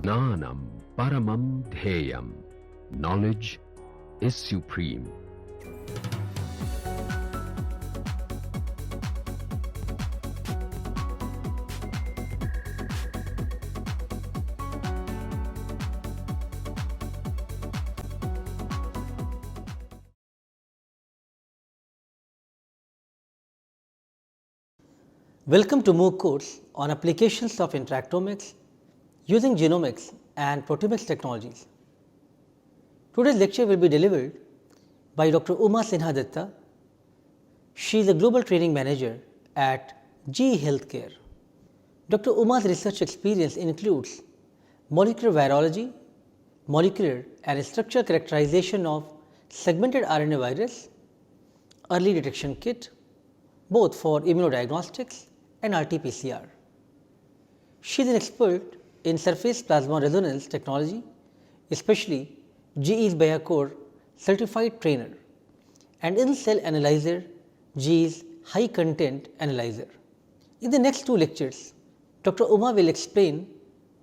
Jnanam Paramam Dheyam. Knowledge is supreme. Welcome to MOOC course on applications of Interatomics using genomics and proteomics technologies. Today's lecture will be delivered by Dr. Uma Sinha Datta. She is a global training manager at GE Healthcare. Dr. Uma's research experience includes molecular virology, molecular and structural characterization of segmented RNA virus, early detection kit, both for immunodiagnostics and RT-PCR. She is an expert in surface plasmon resonance technology, especially GE's BioCore certified trainer, and in cell analyzer, GE's high content analyzer. In the next two lectures, Dr. Uma will explain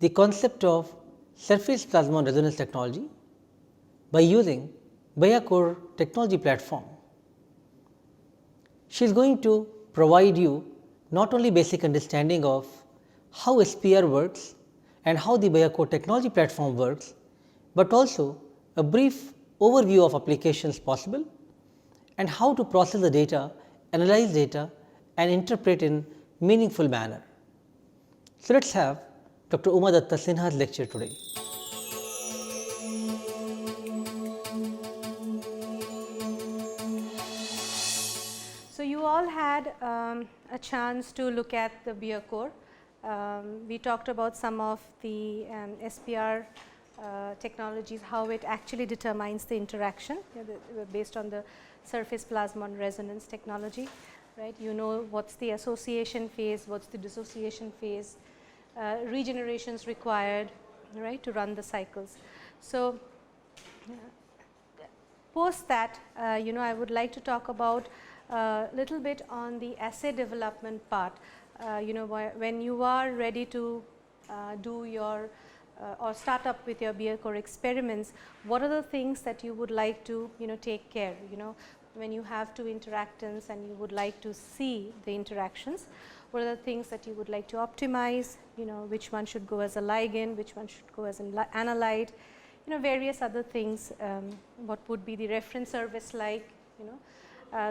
the concept of surface plasmon resonance technology by using BioCore technology platform. She is going to provide you not only basic understanding of how SPR works and how the BioCore technology platform works, but also a brief overview of applications possible and how to process the data, analyze data and interpret in meaningful manner. So, let us have Dr. Uma Datta Sinha's lecture today. So, you all had a chance to look at the BioCore. We talked about some of the SPR technologies, how it actually determines the interaction based on the surface plasmon resonance technology, right. You know what is the association phase, what is the dissociation phase, regenerations required, right, to run the cycles. So, post that I would like to talk about little bit on the assay development part. When you are ready to do your or start up with your BioCore experiments, what are the things that you would like to take care, when you have two interactants and you would like to see the interactions, what are the things that you would like to optimize, which one should go as a ligand, which one should go as an analyte, various other things, what would be the reference service like,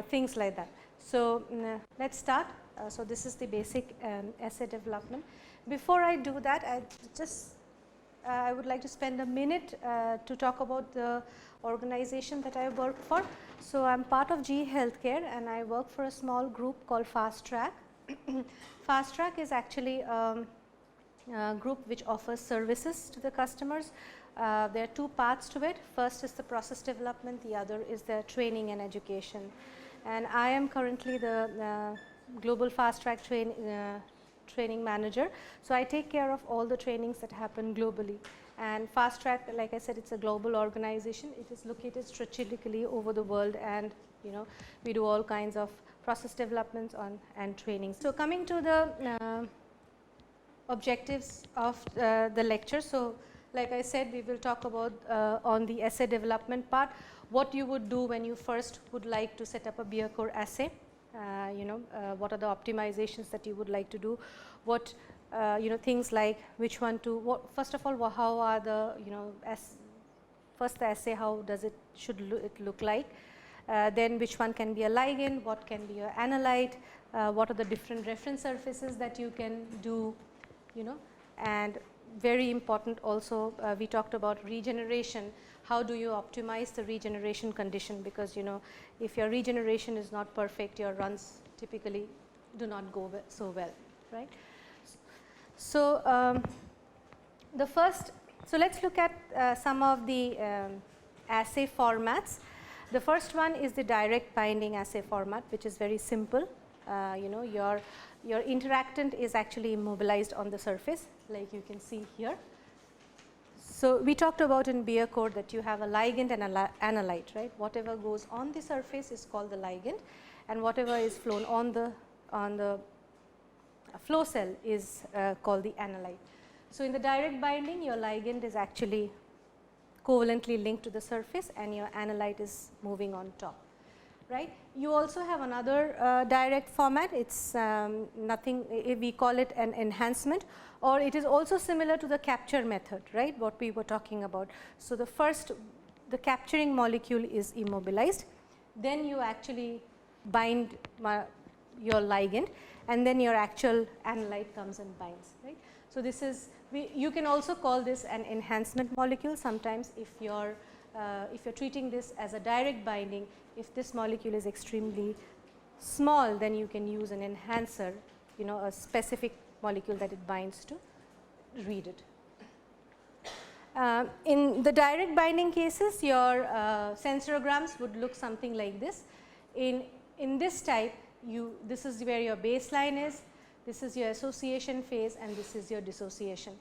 things like that. So, let us start. So, this is the basic assay development. Before I do that, I would like to spend a minute to talk about the organization that I work for. So, I am part of GE Healthcare and I work for a small group called FastTrack. FastTrack is actually a group which offers services to the customers. There are two parts to it. First is the process development, the other is the training and education. And I am currently the global FastTrack training manager. So, I take care of all the trainings that happen globally. And FastTrack, like I said, it is a global organization. It is located strategically over the world, and we do all kinds of process developments and trainings. So, coming to the objectives of the lecture. So, like I said, we will talk about on the assay development part, what you would do when you first would like to set up a BioCore assay, what are the optimizations that you would like to do, what things like which one to, first of all, how are the, first the assay, how does it, should it look like, then which one can be a ligand, what can be an analyte, what are the different reference surfaces that you can do, and very important also, we talked about regeneration. How do you optimize the regeneration condition, because if your regeneration is not perfect, your runs typically do not go so well, right. So, the first, so let us look at some of the assay formats. The first one is the direct binding assay format, which is very simple. Your interactant is actually immobilized on the surface, like you can see here. So, we talked about in BioCore that you have a ligand and an analyte, right. Whatever goes on the surface is called the ligand, and whatever is flown on the flow cell is called the analyte. So, in the direct binding, your ligand is actually covalently linked to the surface and your analyte is moving on top, right. You also have another direct format, it is nothing, we call it an enhancement, or it is also similar to the capture method, right, what we were talking about. So, the first, the capturing molecule is immobilized, then you actually bind your ligand and then your actual analyte comes and binds, right. So, this is, you can also call this an enhancement molecule sometimes if you are treating this as a direct binding. If this molecule is extremely small, then you can use an enhancer, you know, a specific molecule that it binds to read it. In the direct binding cases, your sensorograms would look something like this. In this type, this is where your baseline is, this is your association phase and this is your dissociation.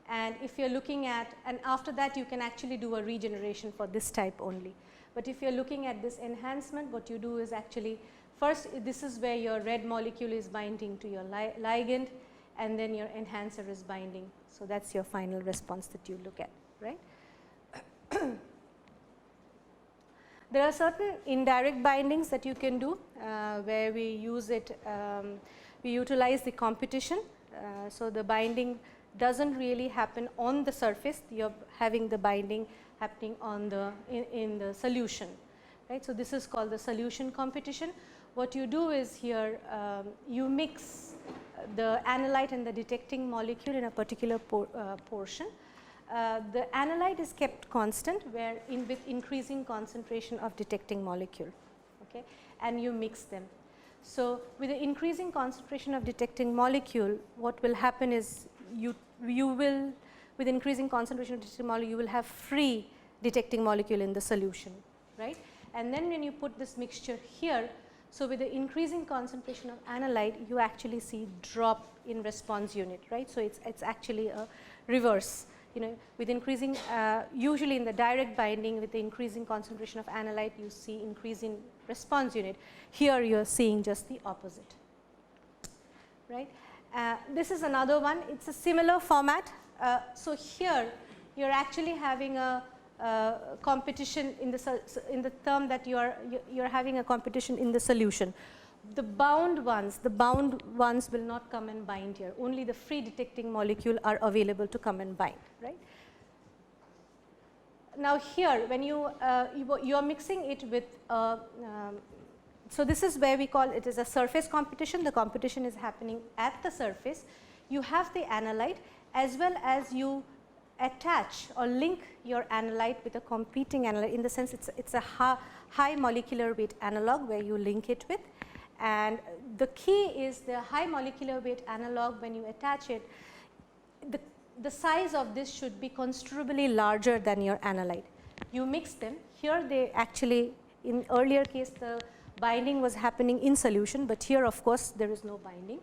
And if you are looking at, and after that you can actually do a regeneration for this type only. But if you are looking at this enhancement, what you do is actually, first this is where your red molecule is binding to your ligand and then your enhancer is binding. So, that is your final response that you look at, right. There are certain indirect bindings that you can do where we use it, we utilize the competition. So, the binding does not really happen on the surface, you are having the binding happening on the in the solution, right. So, this is called the solution competition. What you do is here you mix the analyte and the detecting molecule in a particular portion. The analyte is kept constant where with increasing concentration of detecting molecule, okay, and you mix them. So, with the increasing concentration of detecting molecule, what will happen is you will, with increasing concentration of detecting molecule, you will have free detecting molecule in the solution, right. And then when you put this mixture here, so with the increasing concentration of analyte, you actually see drop in response unit, right. So, it is actually a reverse, you know, with increasing, usually in the direct binding with the increasing concentration of analyte, you see increase in response unit. Here you are seeing just the opposite, right. This is another one, it is a similar format. So, here you are actually having a competition in the term that you are having a competition in the solution. The bound ones will not come and bind here, only the free detecting molecule are available to come and bind, right. Now, here when you are mixing it with so this is where we call it is a surface competition. The competition is happening at the surface. You have the analyte as well as you attach or link your analyte with a competing analyte, in the sense it is a high molecular weight analog where you link it with. And the key is the high molecular weight analog, when you attach it, the size of this should be considerably larger than your analyte. You mix them, here they actually, in earlier case the binding was happening in solution, but here of course there is no binding.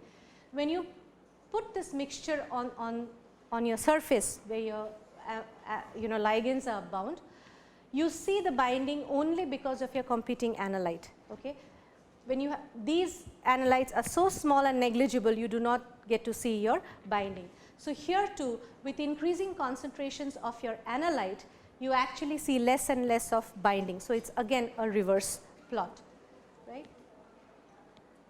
When you put this mixture on your surface where your ligands are bound, you see the binding only because of your competing analyte, okay. When you these analytes are so small and negligible, you do not get to see your binding. So, here too, with increasing concentrations of your analyte, you actually see less and less of binding. So, it is again a reverse plot, right.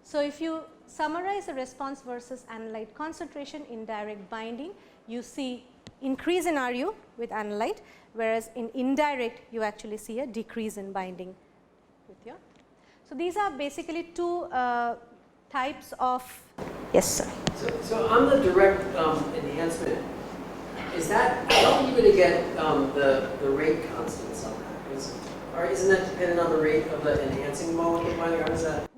So, if you summarize the response versus analyte concentration in direct binding, you see increase in RU with analyte, whereas in indirect you actually see a decrease in binding with your. So, these are basically two types of, yes sir. So on the direct enhancement, is that, how are you going to get the rate constant somehow? Or isn't that dependent on the rate of the enhancing molecule binding, or is that?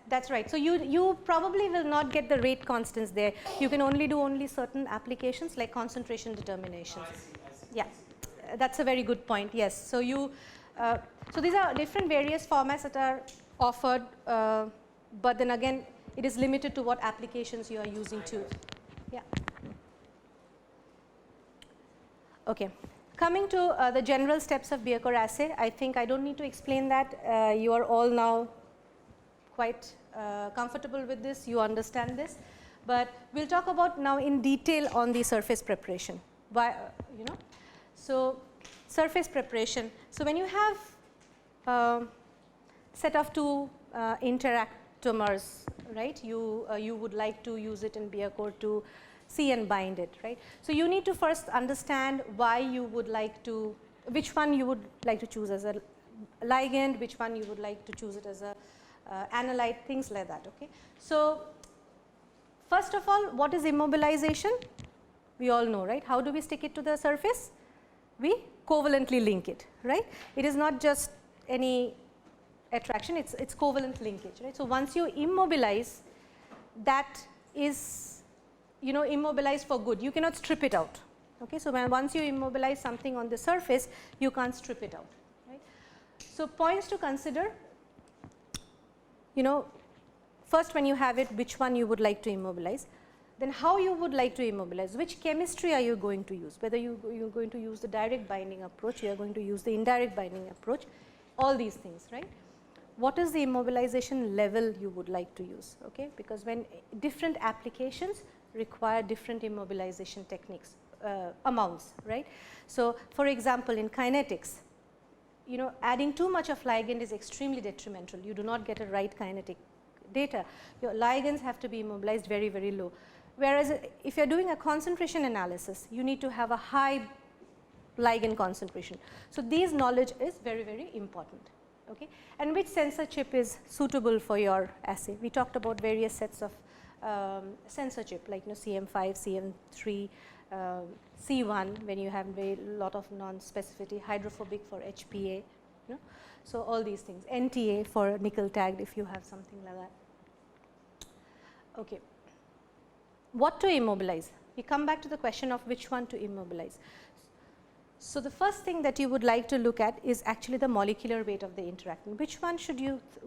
That's right. So, you probably will not get the rate constants there. You can only do certain applications like concentration determinations. I see. Yeah, that's a very good point. Yes. So, so these are different various formats that are offered, but then again it is limited to what applications you are using to. Yeah. Okay. Coming to the general steps of Biacher assay, I think I don't need to explain that. You are all now quite comfortable with this, you understand this. but we will talk about now in detail on the surface preparation. Why, so surface preparation. So when you have set of two interactomers, right, you would like to use it in Biocode to see and bind it, right. So you need to first understand why you would like to, which one you would like to choose as a ligand, which one you would like to choose it as a analyte, things like that. Okay. So first of all, what is immobilization? We all know, right. How do we stick it to the surface? We covalently link it, right. It is not just any attraction, it's covalent linkage, right. So once you immobilize, that is immobilized for good. You cannot strip it out. Okay. So once you immobilize something on the surface, you can't strip it out, right. So points to consider, first when you have it, which one you would like to immobilize, then how you would like to immobilize, which chemistry are you going to use, whether you're going to use the direct binding approach, you are going to use the indirect binding approach, all these things, right. What is the immobilization level you would like to use, okay, because when different applications require different immobilization techniques, amounts, right. So for example, in kinetics, adding too much of ligand is extremely detrimental. You do not get a right kinetic data. Your ligands have to be immobilized very, very low. Whereas if you are doing a concentration analysis, you need to have a high ligand concentration. So these knowledge is very, very important. Okay. And which sensor chip is suitable for your assay? We talked about various sets of sensor chip like CM5, CM3, C1 when you have a lot of non-specificity, hydrophobic for HPA, so all these things, NTA for nickel tagged if you have something like that. Okay. What to immobilize? We come back to the question of which one to immobilize. So the first thing that you would like to look at is actually the molecular weight of the interactant. Which one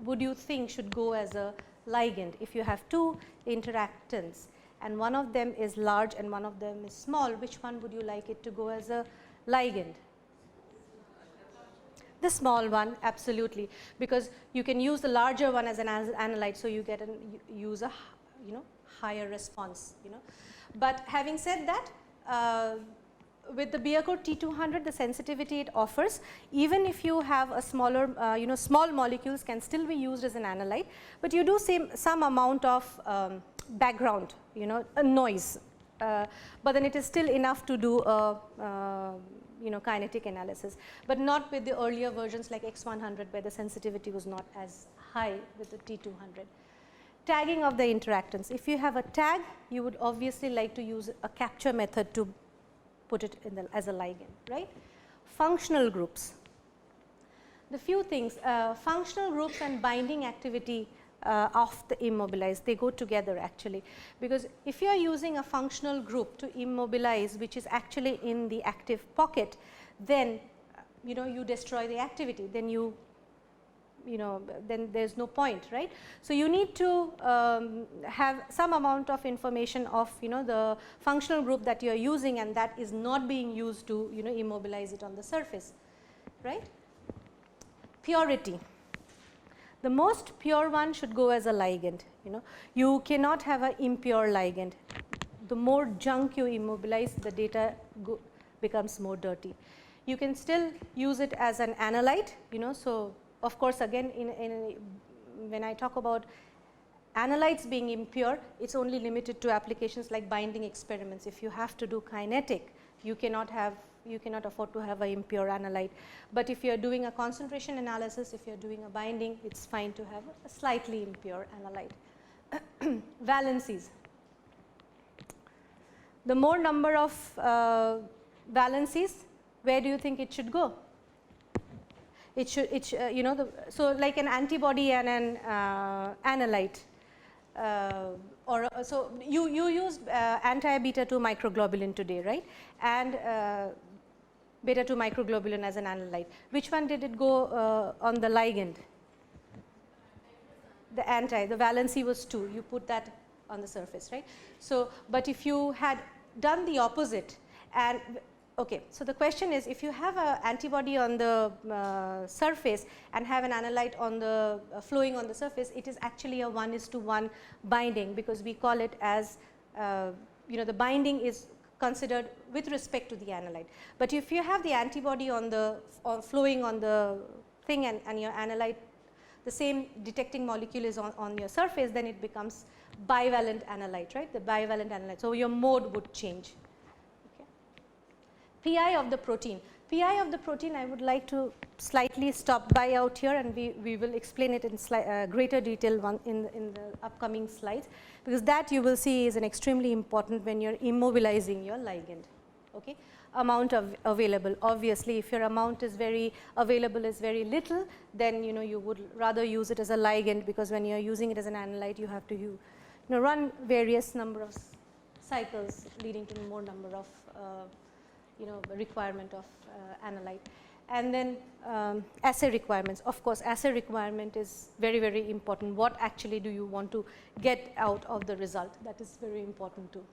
would you think should go as a ligand? If you have two interactants and one of them is large and one of them is small, which one would you like it to go as a ligand? The small one, absolutely, because you can use the larger one as an analyte, so you get use a higher response. But having said that, with the Biocode T200, the sensitivity it offers, even if you have a smaller, small molecules can still be used as an analyte, but you do some amount of background, a noise, but then it is still enough to do a kinetic analysis, but not with the earlier versions like X100 where the sensitivity was not as high with the T200. Tagging of the interactants. If you have a tag, you would obviously like to use a capture method to put it in as a ligand, right. Functional groups. The few things, functional groups and binding activity of the immobilized, they go together actually, because if you are using a functional group to immobilize which is actually in the active pocket, then you destroy the activity, then then there is no point, right. So you need to have some amount of information of the functional group that you are using and that is not being used to immobilize it on the surface, right. Purity. The most pure one should go as a ligand. You cannot have an impure ligand. The more junk you immobilize, the data becomes more dirty. You can still use it as an analyte, so of course again when I talk about analytes being impure, it's only limited to applications like binding experiments. If you have to do kinetic, you cannot afford to have an impure analyte, but if you are doing a concentration analysis, if you are doing a binding, it's fine to have a slightly impure analyte. Valencies. The more number of valencies, where do you think it should go? So like an antibody and an analyte, so you use anti-beta 2 microglobulin today, right, and beta 2 microglobulin as an analyte. Which one did it go on the ligand? The valency was 2, you put that on the surface, right. So but if you had done the opposite, and Okay, so the question is, if you have an antibody on the surface and have an analyte on the flowing on the surface, it is actually a 1:1 binding, because we call it as the binding is considered with respect to the analyte. But if you have the antibody on the flowing on the thing and your analyte, the same detecting molecule is on your surface, then it becomes bivalent analyte, right, the bivalent analyte. So, your mode would change. PI of the protein. PI of the protein, I would like to slightly stop by out here, and we will explain it in greater detail in the upcoming slides, because that you will see is an extremely important when you are immobilizing your ligand. Okay. Amount of available, obviously if your amount is very available is very little, then you would rather use it as a ligand, because when you are using it as an analyte, you have to run various number of cycles, leading to more number of requirement of analyte. And then assay requirements. Of course, assay requirement is very, very important. What actually do you want to get out of the result? That is very important too.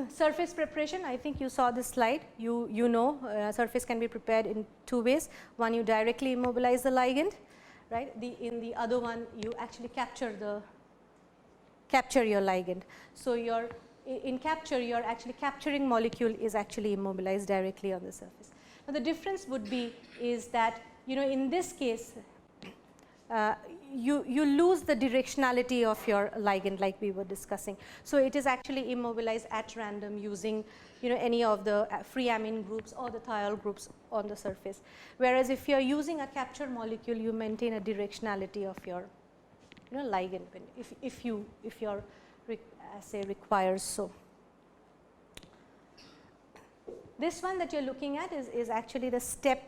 Surface preparation, I think you saw this slide. You know surface can be prepared in two ways. One, you directly immobilize the ligand, right? In the other one, you actually capture your ligand. So in capture, you are actually capturing molecule is actually immobilized directly on the surface. Now, the difference would be is that in this case, you lose the directionality of your ligand, like we were discussing. So, it is actually immobilized at random using any of the free amine groups or the thiol groups on the surface. Whereas, if you are using a capture molecule, you maintain a directionality of your ligand if your assay requires so. This one that you are looking at is actually the step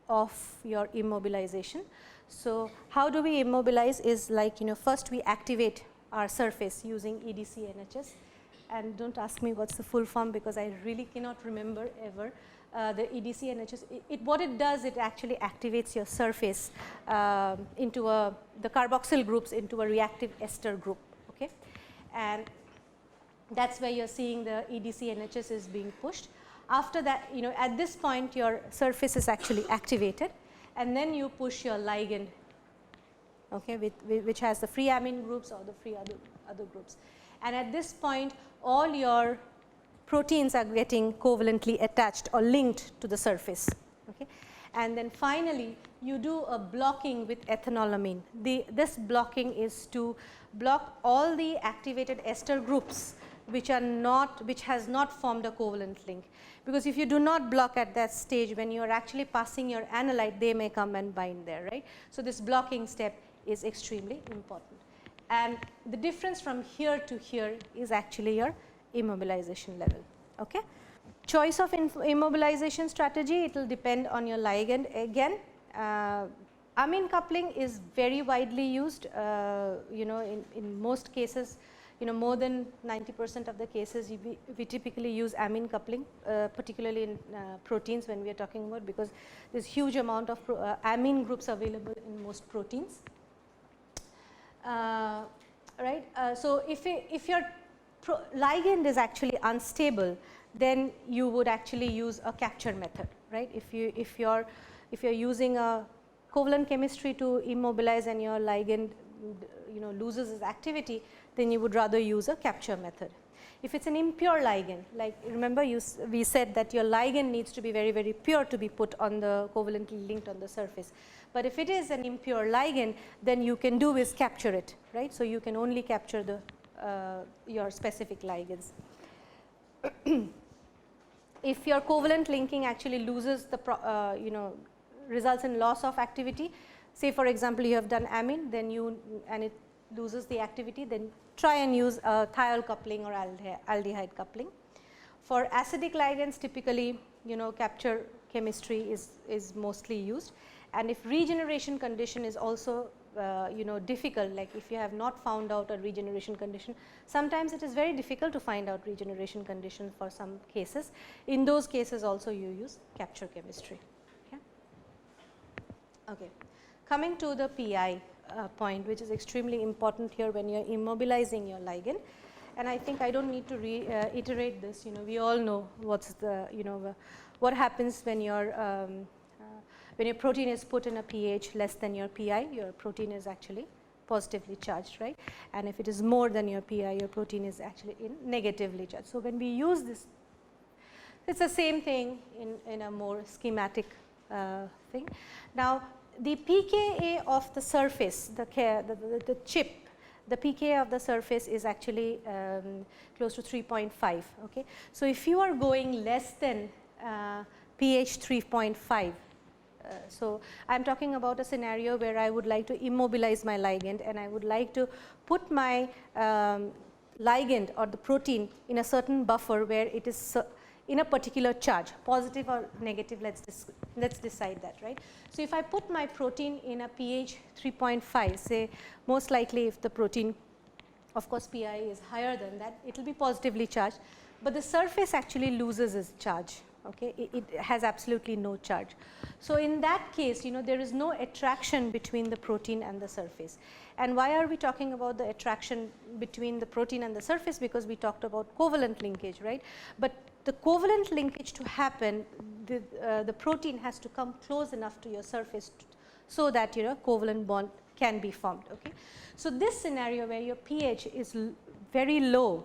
of your immobilization. So, how do we immobilize is like first we activate our surface using EDC NHS, and do not ask me what is the full form, because I really cannot remember ever the EDC NHS. What it does, it actually activates your surface into the carboxyl groups into a reactive ester group, okay? And that is where you are seeing the EDC NHS is being pushed. After that, at this point your surface is actually activated, and then you push your ligand, okay, which has the free amine groups or the free other groups. And at this point, all your proteins are getting covalently attached or linked to the surface. Okay. And then finally, you do a blocking with ethanolamine. This blocking is to block all the activated ester groups which has not formed a covalent link, because if you do not block at that stage, when you are actually passing your analyte, they may come and bind there, right. So, this blocking step is extremely important, and the difference from here to here is actually your immobilization level. Okay. Choice of immobilization strategy, it will depend on your ligand. Again, amine coupling is very widely used, in most cases, more than 90% of the cases we typically use amine coupling, particularly in proteins when we are talking about, because there is huge amount of amine groups available in most proteins. Right. So, if your ligand is actually unstable, then you would actually use a capture method, right. If you are using a covalent chemistry to immobilize and your ligand loses its activity, then you would rather use a capture method. If it is an impure ligand, like remember we said that your ligand needs to be very, very pure to be put on the covalently linked on the surface. But if it is an impure ligand, then you can do is capture it, right. So, you can only capture the your specific ligands. If your covalent linking actually loses the results in loss of activity, say for example, you have done amine, then and it loses the activity, then try and use a thiol coupling or aldehyde coupling. For acidic ligands, typically capture chemistry is mostly used, and if regeneration condition is also difficult, like if you have not found out a regeneration condition, sometimes it is very difficult to find out regeneration condition for some cases. In those cases also you use capture chemistry. Okay. Coming to the PI point, which is extremely important here when you are immobilizing your ligand, and I think I don't need to reiterate this. You know, we all know what's the, you know, what happens when your protein is put in a pH less than your pi, your protein is actually positively charged, right? And if it is more than your pi, your protein is actually negatively charged. So when we use this, it's the same thing in a more schematic thing. Now, the pKa of the surface, the chip, the pKa of the surface is actually close to 3.5. Okay, so if you are going less than pH 3.5, so I am talking about a scenario where I would like to immobilize my ligand, and I would like to put my ligand or the protein in a certain buffer where it is in a particular charge, positive or negative, let's decide that, right. So if I put my protein in a pH 3.5, say most likely if the protein, of course pi is higher than that, it will be positively charged, but the surface actually loses its charge. Okay, it has absolutely no charge. So in that case, you know, there is no attraction between the protein and the surface. And why are we talking about the attraction between the protein and the surface? Because we talked about covalent linkage, right. But the covalent linkage to happen, the protein has to come close enough to your surface so that, you know, covalent bond can be formed. Okay. So this scenario where your pH is very low,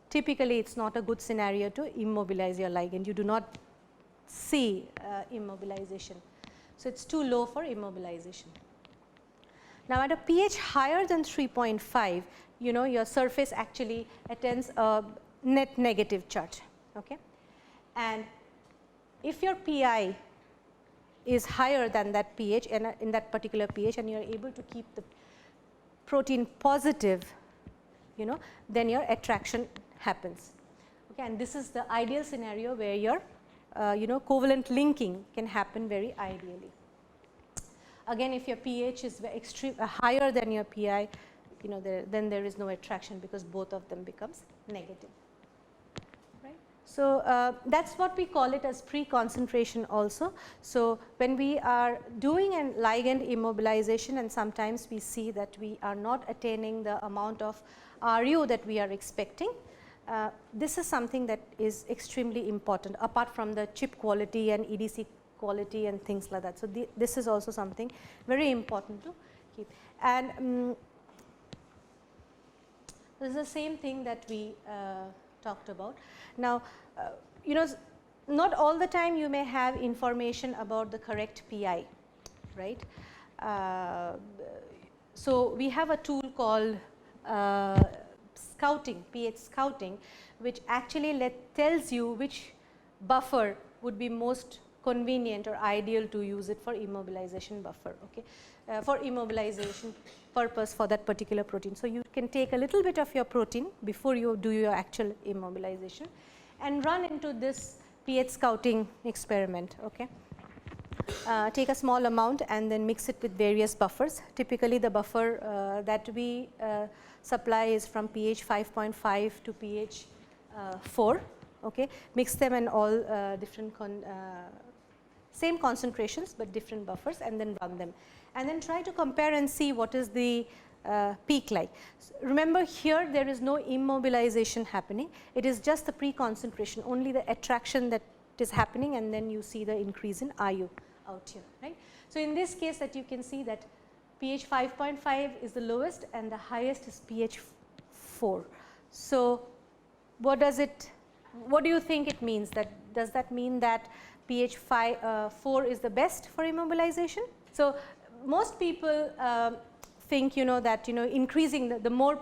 typically it's not a good scenario to immobilize your ligand. You do not see immobilization. So it's too low for immobilization. Now at a pH higher than 3.5, you know, your surface actually attains a net negative charge. Okay. And if your pi is higher than that pH, and in that particular pH, and you are able to keep the protein positive, you know, then your attraction happens. Okay, and this is the ideal scenario where your you know, covalent linking can happen very ideally. Again, if your pH is higher than your pi, you know, then there is no attraction because both of them becomes negative. Right. So that's what we call it as pre-concentration also. So when we are doing a ligand immobilization, and sometimes we see that we are not attaining the amount of RU that we are expecting, this is something that is extremely important apart from the chip quality and EDC quality and things like that. So this is also something very important to keep. And this is the same thing that we talked about. Now, you know, not all the time you may have information about the correct PI, right. So we have a tool called scouting, pH scouting, which actually tells you which buffer would be most convenient or ideal to use it for immobilization buffer, okay, for immobilization purpose for that particular protein. So you can take a little bit of your protein before you do your actual immobilization and run into this pH scouting experiment, okay. Take a small amount and then mix it with various buffers. Typically the buffer that we supply is from pH 5.5 to pH 4, okay. Mix them in all different same concentrations but different buffers, and then run them, and then try to compare and see what is the peak like. So remember, here there is no immobilization happening, it is just the pre-concentration, only the attraction that is happening, and then you see the increase in RU out here, right. So in this case that you can see that pH 5.5 is the lowest and the highest is pH 4. So what do you think it means? Does that mean that pH 4 is the best for immobilization? So most people think, you know, that, you know, increasing the more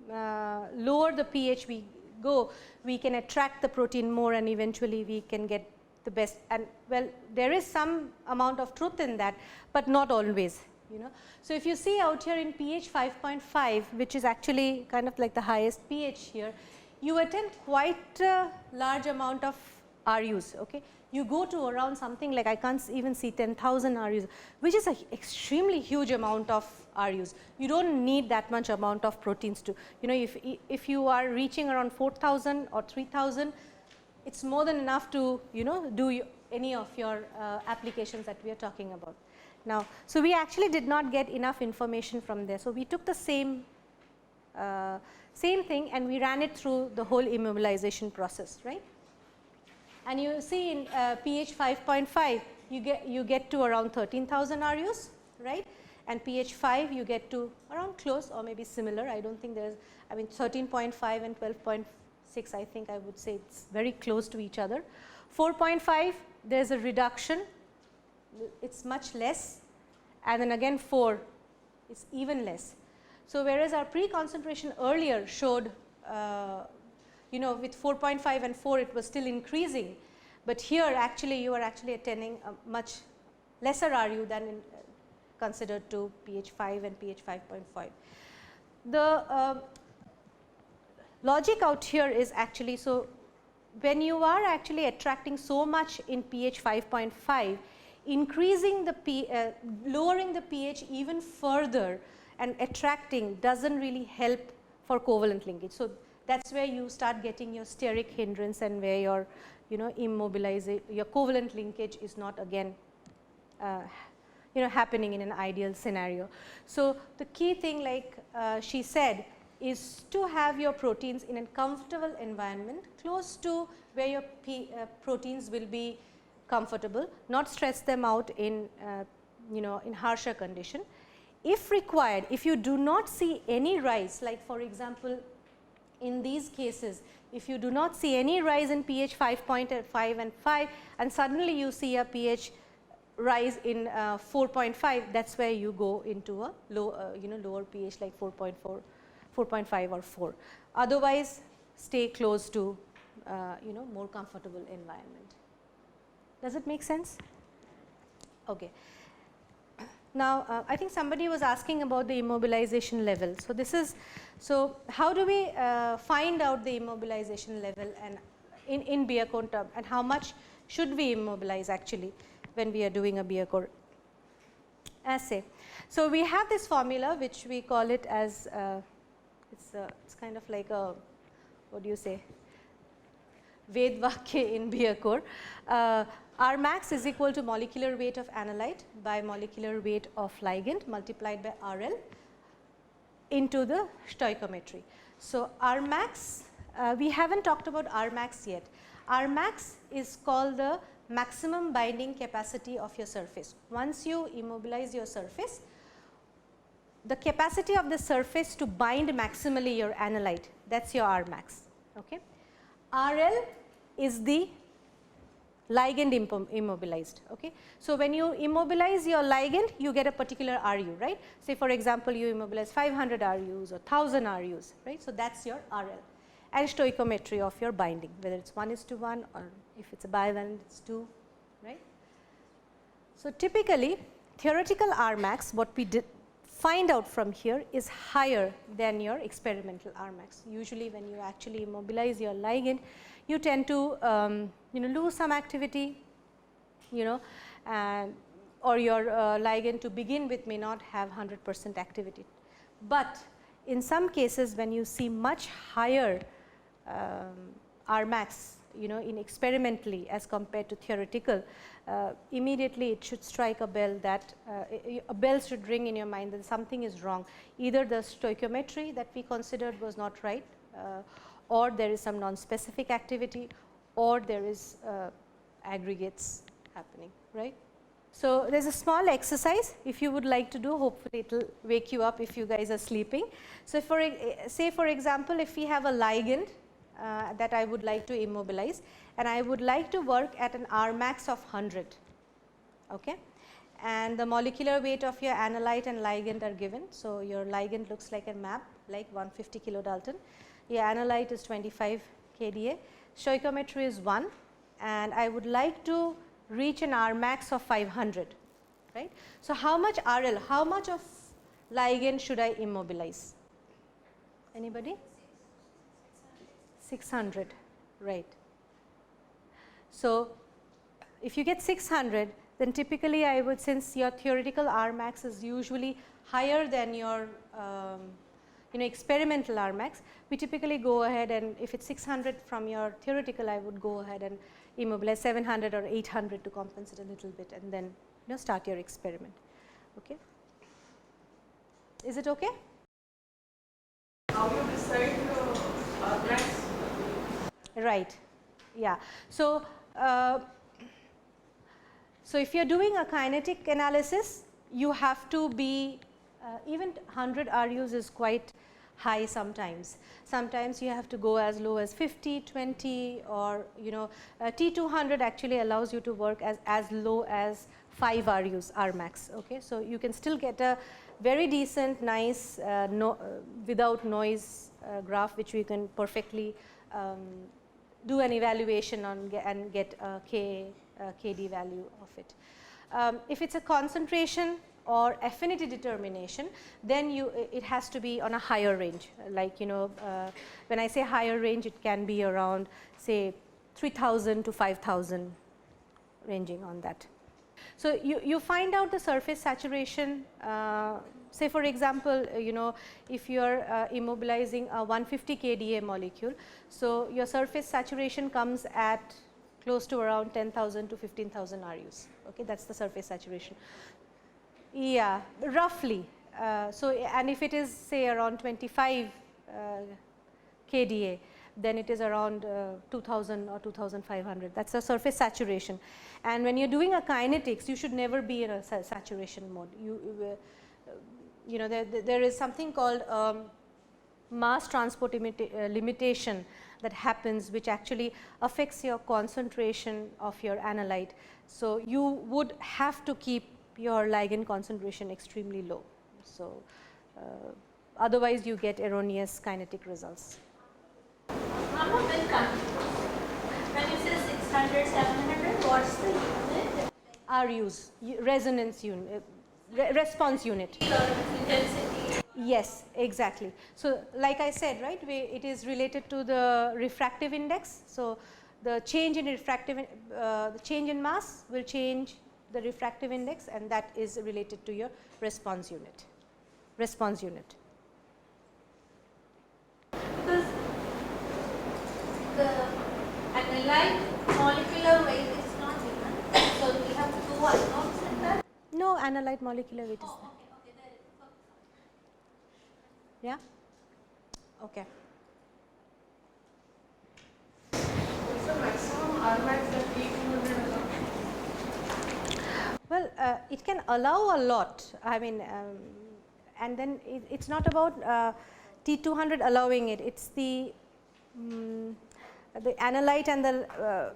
lower the pH we go, we can attract the protein more and eventually we can get the best. And well, there is some amount of truth in that, but not always, you know. So if you see out here in pH 5.5, which is actually kind of like the highest pH here, you attain quite a large amount of RUs, okay. You go to around something like, I can't even see 10,000 RUs, which is an extremely huge amount of RUs. You don't need that much amount of proteins to, you know, if you are reaching around 4,000 or 3,000, it's more than enough to, you know, do any of your applications that we are talking about. Now, so we actually did not get enough information from there. So we took the same Same thing, and we ran it through the whole immobilization process, right. And you see in pH 5.5 you get to around 13,000 RUs, right, and pH 5 you get to around close or maybe similar. I don't think there's, I mean 13.5 and 12.6, I think I would say it's very close to each other. 4.5 there's a reduction, it's much less, and then again 4 it's even less. So, whereas our pre-concentration earlier showed you know, with 4.5 and 4 it was still increasing, but here actually you are actually attaining a much lesser RU than in, considered to pH 5 and pH 5.5. The logic out here is actually, so when you are actually attracting so much in pH 5.5, increasing the lowering the pH even further and attracting doesn't really help for covalent linkage. So, that is where you start getting your steric hindrance and where your, you know, immobilization, your covalent linkage is not again you know, happening in an ideal scenario. So, the key thing, like she said, is to have your proteins in a comfortable environment close to where your proteins will be comfortable, not stress them out in you know, in harsher condition. If required, if you do not see any rise, like for example, in these cases, if you do not see any rise in pH 5.5 and 5 and suddenly you see a pH rise in 4.5, that is where you go into a low, you know, lower pH like 4.4, 4.5 or 4. Otherwise, stay close to you know, more comfortable environment. Does it make sense? Okay. Now, I think somebody was asking about the immobilization level. So, this is, so how do we find out the immobilization level and in Biacon term, and how much should we immobilize actually when we are doing a Biacon assay. So, we have this formula which we call it as it's kind of like a, what do you say, Ved Vakya in Biacon. R max is equal to molecular weight of analyte by molecular weight of ligand multiplied by RL into the stoichiometry. So, R max, we have not talked about R max yet. R max is called the maximum binding capacity of your surface. Once you immobilize your surface, the capacity of the surface to bind maximally your analyte, that is your R max. Okay. RL is the ligand immobilized. Okay. So, when you immobilize your ligand, you get a particular RU, right. Say for example, you immobilize 500 RUs or 1000 RUs, right. So, that is your RL, and stoichiometry of your binding, whether it is 1:1 or if it is a bivalent it is 2, right. So, typically theoretical R max, what we did find out from here, is higher than your experimental R max. Usually when you actually immobilize your ligand, you tend to you know, lose some activity, you know, and or your ligand to begin with may not have 100% activity. But in some cases when you see much higher R max, you know, in experimentally as compared to theoretical, immediately it should strike a bell that a bell should ring in your mind that something is wrong. Either the stoichiometry that we considered was not right, or there is some non-specific activity, or there is aggregates happening, right. So, there is a small exercise if you would like to do, hopefully it will wake you up if you guys are sleeping. So, for say for example, if we have a ligand that I would like to immobilize, and I would like to work at an R max of 100, okay, and the molecular weight of your analyte and ligand are given. So, your ligand looks like a map like 150 kilodalton, your analyte is 25 kDa, stoichiometry is 1, and I would like to reach an R max of 500, right. So, how much RL, how much of ligand should I immobilize? Anybody? 600, right. So, if you get 600, then typically I would, since your theoretical R max is usually higher than your you know, experimental R max, we typically go ahead and if it is 600 from your theoretical, I would go ahead and immobilize 700 or 800 to compensate a little bit, and then, you know, start your experiment. Okay. Is it okay? How you decide max? Right. Yeah. So, so if you are doing a kinetic analysis, you have to be even 100 RUs is quite high sometimes. Sometimes you have to go as low as 50, 20, or T200 actually allows you to work as low as 5 RUs Rmax. Okay, so you can still get a very decent, nice, without noise graph, which we can perfectly do an evaluation on and get a KD value of it. If it's a concentration or affinity determination, then it has to be on a higher range. Like when I say higher range, it can be around say 3000 to 5000, ranging on that. So you find out the surface saturation. Say for example, if you are immobilizing a 150 kDa molecule, so your surface saturation comes at close to around 10,000 to 15,000 RUs. Okay, that's the surface saturation. Yeah, roughly. And if it is say around 25 kDa, then it is around 2000 or 2500. That's the surface saturation. And when you are doing a kinetics, you should never be in a saturation mode. There is something called mass transport limitation that happens, which actually affects your concentration of your analyte. So you would have to keep your ligand concentration extremely low. So otherwise you get erroneous kinetic results. I'm a bit confused. When you say 600, 700, what's the unit? RUs, resonance unit, response unit. Intensity. Yes, exactly. So like I said, right, it is related to the refractive index. So the change in the change in mass will change the refractive index, and that is related to your response unit. Response unit. Because the analyte molecular weight is not given, so we have to do unknowns in that. No, analyte molecular weight is there. Okay, there is. Yeah. Okay. What's the maximum Rmax that T200 allows? Well, it can allow a lot. I mean, and then it's not about T200 allowing it. It's the analyte and the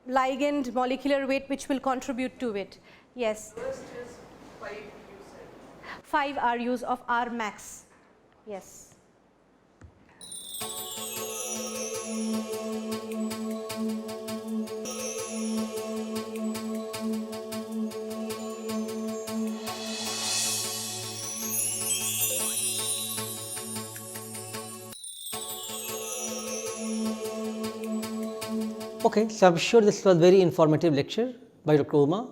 ligand molecular weight which will contribute to it. Yes. First is 5, you said. 5 RUs of Rmax. Yes. Okay, so I am sure this was a very informative lecture by Dr. Uma.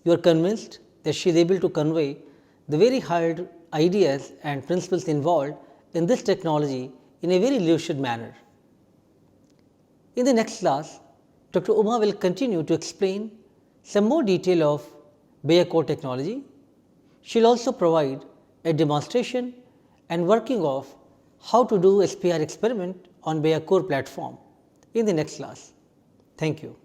You are convinced that she is able to convey the very hard ideas and principles involved in this technology in a very lucid manner. In the next class, Dr. Uma will continue to explain some more detail of Bayer core technology. She will also provide a demonstration and working of how to do SPR experiment on Bayer core platform in the next class. Thank you.